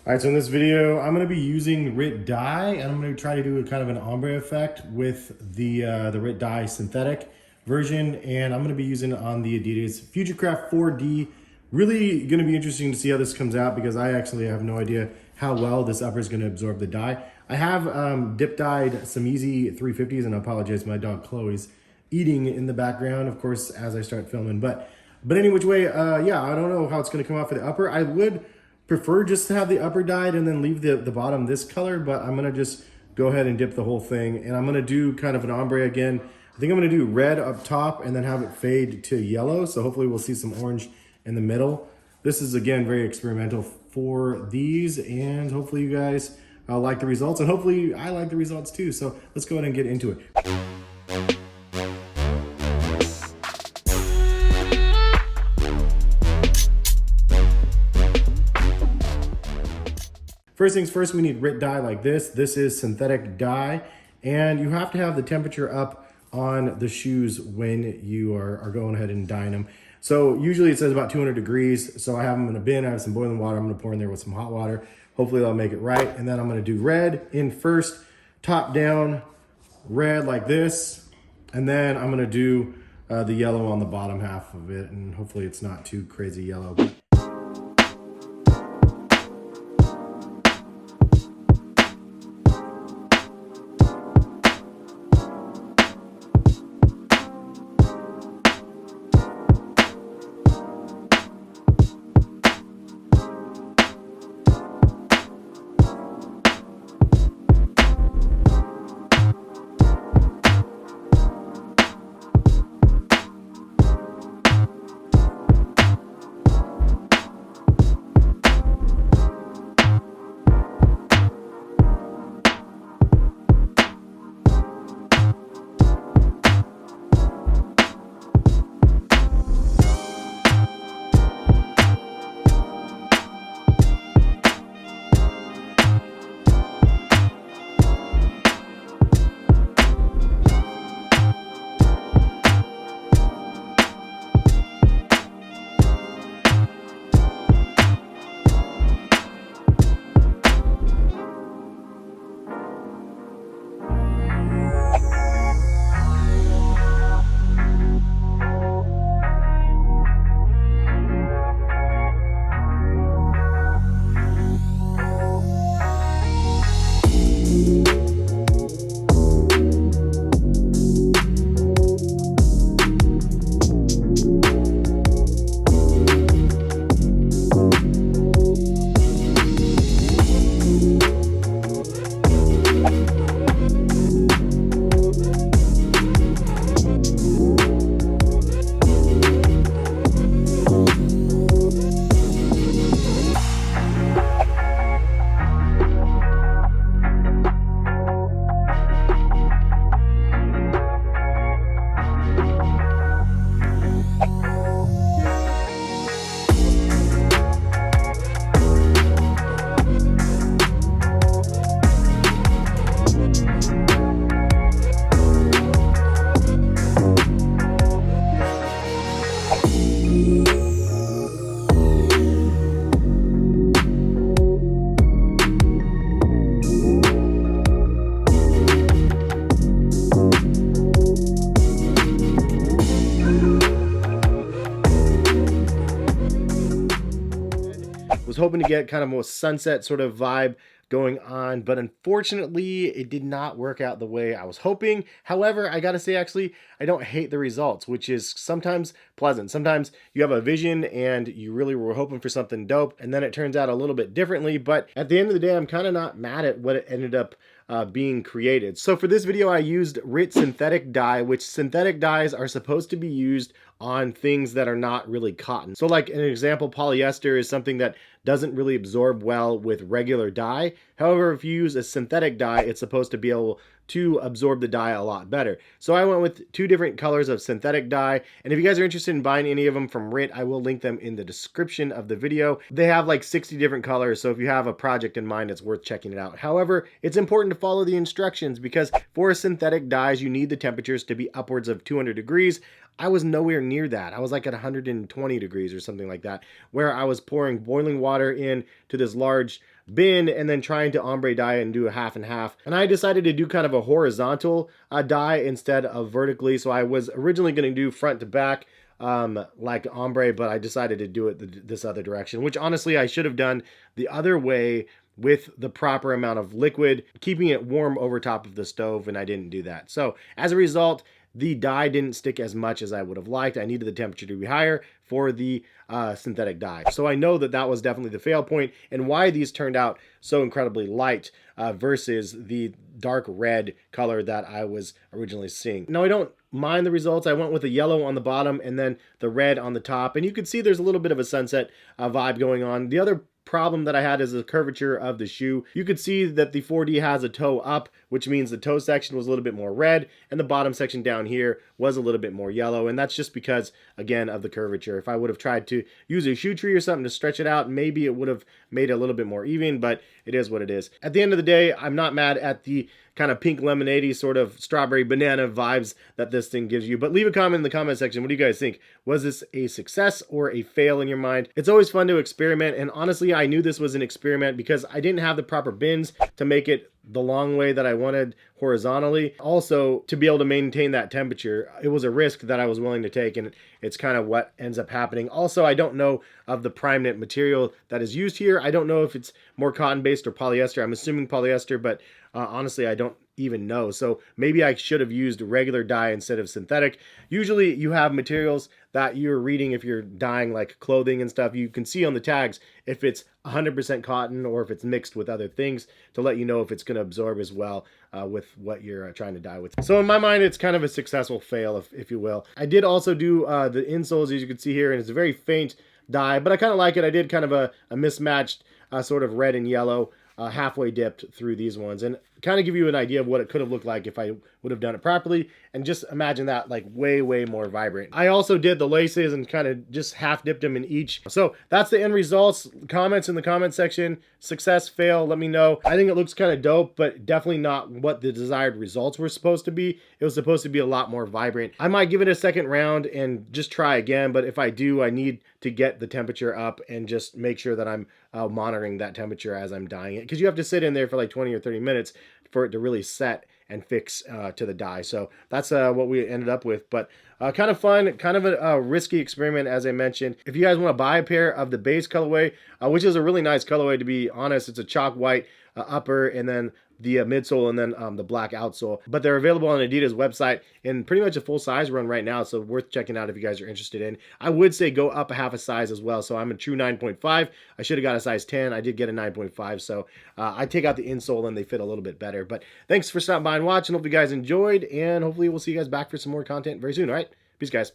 All right, so in this video, I'm going to be using RIT dye, and I'm going to try to do a kind of an ombre effect with the RIT dye synthetic version, and I'm going to be using it on the adidas FUTURECRAFT 4D. Really going to be interesting to see how this comes out because I actually have no idea how well this upper is going to absorb the dye. I have dip dyed some easy 350s, and I apologize, my dog Chloe's eating in the background, of course, as I start filming. But any which way, yeah, I don't know how it's going to come out for the upper. I would prefer just to have the upper dyed and then leave the bottom this color, but I'm gonna just go ahead and dip the whole thing, and I'm gonna do kind of an ombre again. I think I'm gonna do red up top and then have it fade to yellow, so hopefully we'll see some orange in the middle. This is, again, very experimental for these, and hopefully you guys like the results, and hopefully I like the results too. So let's go ahead and get into it. First things first, we need RIT dye like this. This is synthetic dye, and you have to have the temperature up on the shoes when you are going ahead and dyeing them. So usually it says about 200 degrees. So I have them in a bin. I have some boiling water. I'm gonna pour in there with some hot water. Hopefully that'll make it right. And then I'm gonna do red in first, top down, red like this. And then I'm gonna do the yellow on the bottom half of it. And hopefully it's not too crazy yellow. Was hoping to get kind of a sunset sort of vibe going on, but unfortunately it did not work out the way I was hoping. However, I gotta say, actually, I don't hate the results, which is sometimes pleasant. Sometimes you have a vision and you really were hoping for something dope, and then it turns out a little bit differently, but at the end of the day, I'm kind of not mad at what it ended up being created. So for this video, I used RIT synthetic dye, which synthetic dyes are supposed to be used on things that are not really cotton. So like an example, polyester is something that doesn't really absorb well with regular dye. However, if you use a synthetic dye, it's supposed to be able to absorb the dye a lot better. So I went with two different colors of synthetic dye, and if you guys are interested in buying any of them from RIT, I will link them in the description of the video. They have like 60 different colors, so if you have a project in mind, it's worth checking it out. However, it's important to follow the instructions because for synthetic dyes, you need the temperatures to be upwards of 200 degrees. I was nowhere near that. I was like at 120 degrees or something like that, where I was pouring boiling water in to this large bin and then trying to ombre dye and do a half and half. And I decided to do kind of a horizontal dye instead of vertically. So I was originally going to do front to back like ombre, but I decided to do it this other direction, which honestly I should have done the other way with the proper amount of liquid, keeping it warm over top of the stove, and I didn't do that. So as a result, the dye didn't stick as much as I would have liked. I needed the temperature to be higher for the synthetic dye. So I know that that was definitely the fail point and why these turned out so incredibly light versus the dark red color that I was originally seeing. Now I don't mind the results. I went with the yellow on the bottom and then the red on the top, and you can see there's a little bit of a sunset vibe going on. The other problem that I had is the curvature of the shoe. You could see that the 4D has a toe up, which means the toe section was a little bit more red and the bottom section down here was a little bit more yellow, and that's just because, again, of the curvature. If I would have tried to use a shoe tree or something to stretch it out, maybe it would have made it a little bit more even, but it is what it is. At the end of the day, I'm not mad at the kind of pink lemonade-y sort of strawberry banana vibes that this thing gives you. But leave a comment in the comment section. What do you guys think? Was this a success or a fail in your mind? It's always fun to experiment, and honestly, I knew this was an experiment because I didn't have the proper bins to make it the long way that I wanted horizontally. Also, to be able to maintain that temperature, it was a risk that I was willing to take, and it's kind of what ends up happening. Also, I don't know of the Primeknit material that is used here. I don't know if it's more cotton-based or polyester. I'm assuming polyester, but honestly, I don't even know. So maybe I should have used regular dye instead of synthetic. Usually you have materials that you're reading if you're dyeing like clothing and stuff. You can see on the tags if it's 100% cotton or if it's mixed with other things to let you know if it's going to absorb as well with what you're trying to dye with. So in my mind, it's kind of a successful fail, if you will. I did also do the insoles, as you can see here, and it's a very faint dye, but I kind of like it. I did kind of a mismatched sort of red and yellow halfway dipped through these ones, and kind of give you an idea of what it could have looked like if I would have done it properly, and just imagine that like way more vibrant. I also did the laces and kind of just half dipped them in each. So that's the end results. Comments in the comment section. Success, fail, let me know. I think it looks kind of dope, but definitely not what the desired results were supposed to be. It was supposed to be a lot more vibrant. I might give it a second round and just try again, but if I do, I need to get the temperature up and just make sure that I'm monitoring that temperature as I'm dyeing it, because you have to sit in there for like 20 or 30 minutes for it to really set and fix to the dye. So that's what we ended up with, but kind of fun, kind of a risky experiment, as I mentioned. If you guys want to buy a pair of the base colorway, which is a really nice colorway, to be honest, it's a chalk white upper and then the midsole and then the black outsole, but they're available on Adidas website in pretty much a full size run right now, so worth checking out if you guys are interested in. I would say go up a half a size as well, so I'm a true 9.5. I should have got a size 10. I did get a 9.5, so I take out the insole and they fit a little bit better. But thanks for stopping by and watching. Hope you guys enjoyed, and hopefully we'll see you guys back for some more content very soon. All right, peace guys.